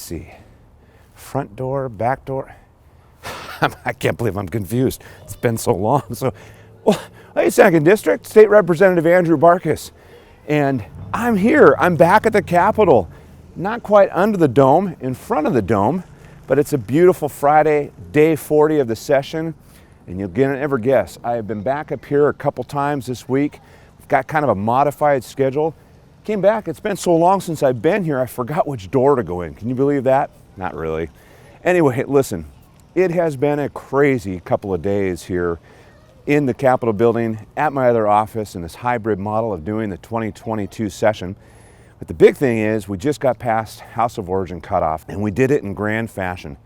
see. Front door, back door. I can't believe I'm confused. It's been so long. Well, hey, 2nd District, State Representative Andrew Barkis. And I'm here. I'm back at the Capitol. Not quite under the dome, in front of the dome, but it's a beautiful Friday, day 40 of the session. And you'll never guess, I have been back up here a couple times this week. I've got kind of a modified schedule. Came back, it's been so long since I've been here, I forgot which door to go in. Can you believe that? Not really. Anyway, listen, it has been a crazy couple of days here in the Capitol building, at my other office, in this hybrid model of doing the 2022 session. But the big thing is we just got past House of Origin cutoff, and we did it in grand fashion.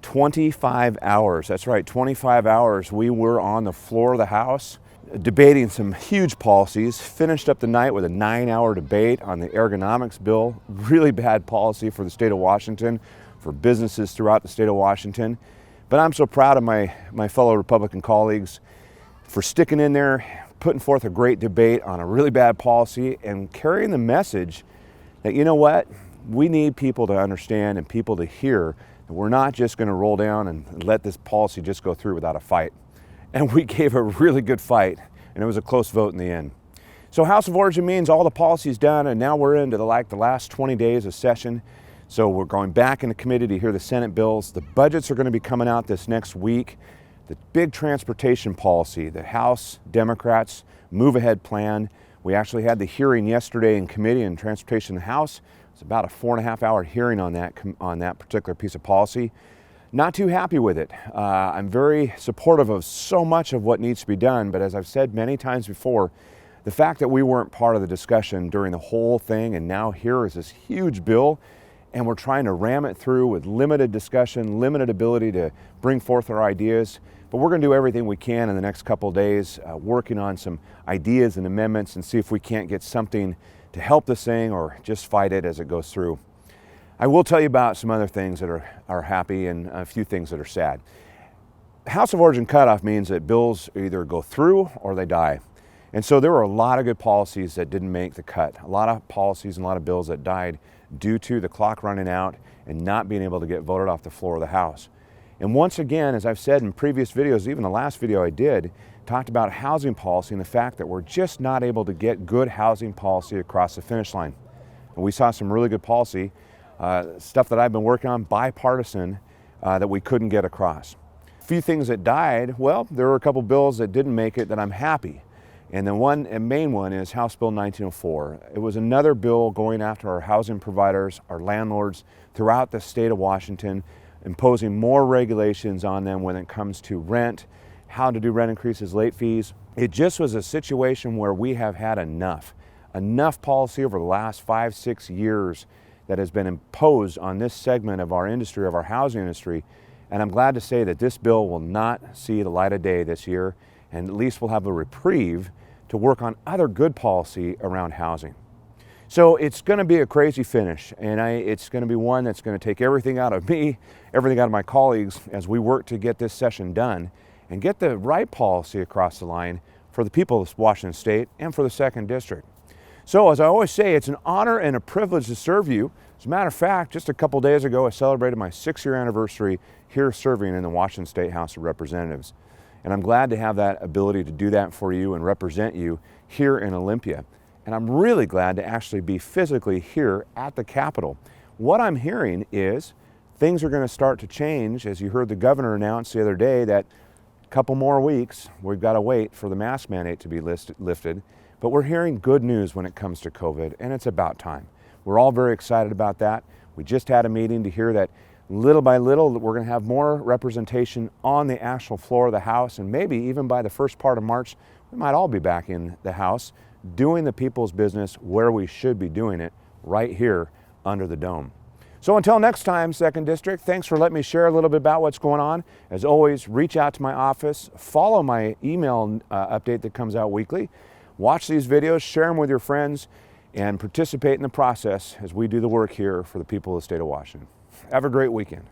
25 hours, that's right, 25 hours we were on the floor of the House debating some huge policies, finished up the night with a 9-hour debate on the ergonomics bill, really bad policy for the state of Washington, for businesses throughout the state of Washington. But I'm so proud of my fellow Republican colleagues for sticking in there, putting forth a great debate on a really bad policy and carrying the message that, you know what, we need people to understand and people to hear that we're not just going to roll down and let this policy just go through without a fight. And we gave a really good fight, and it was a close vote in the end. So House of Origin means all the policy's done, and now we're into the last 20 days of session. So we're going back into committee to hear the Senate bills. The budgets are going to be coming out this next week. The big transportation policy, the House Democrats move ahead plan. We actually had the hearing yesterday in committee in transportation in the House. It's about a 4.5-hour hearing on that particular piece of policy. Not too happy with it. I'm very supportive of so much of what needs to be done, but as I've said many times before, the fact that we weren't part of the discussion during the whole thing, and now here is this huge bill, and we're trying to ram it through with limited discussion, limited ability to bring forth our ideas. But we're going to do everything we can in the next couple of days, working on some ideas and amendments and see if we can't get something to help this thing or just fight it as it goes through. I will tell you about some other things that are happy and a few things that are sad. House of Origin cutoff means that bills either go through or they die. And so there were a lot of good policies that didn't make the cut. A lot of policies and a lot of bills that died due to the clock running out and not being able to get voted off the floor of the House. And once again, as I've said in previous videos, even the last video I did, talked about housing policy and the fact that we're just not able to get good housing policy across the finish line. And we saw some really good policy, stuff that I've been working on, bipartisan, that we couldn't get across. A few things that died, well, there were a couple bills that didn't make it that I'm happy. And the main one is House Bill 1904. It was another bill going after our housing providers, our landlords throughout the state of Washington, imposing more regulations on them when it comes to rent, how to do rent increases, late fees. It just was a situation where we have had enough policy over the last 5-6 years that has been imposed on this segment of our industry, of our housing industry. And I'm glad to say that this bill will not see the light of day this year, and at least we'll have a reprieve to work on other good policy around housing. So it's going to be a crazy finish, and it's going to be one that's going to take everything out of me, everything out of my colleagues as we work to get this session done and get the right policy across the line for the people of Washington State and for the 2nd District. So as I always say, it's an honor and a privilege to serve you. As a matter of fact, just a couple days ago, I celebrated my 6-year anniversary here serving in the Washington State House of Representatives. And I'm glad to have that ability to do that for you and represent you here in Olympia. And I'm really glad to actually be physically here at the Capitol. What I'm hearing is things are going to start to change, as you heard the governor announce the other day that a couple more weeks, we've got to wait for the mask mandate to be lifted. But we're hearing good news when it comes to COVID, and it's about time. We're all very excited about that. We just had a meeting to hear that little by little, we're going to have more representation on the actual floor of the House, and maybe even by the first part of March, we might all be back in the House doing the people's business where we should be doing it, right here under the dome. So until next time, 2nd District, thanks for letting me share a little bit about what's going on. As always, reach out to my office, follow my email update that comes out weekly, watch these videos, share them with your friends, and participate in the process as we do the work here for the people of the state of Washington. Have a great weekend.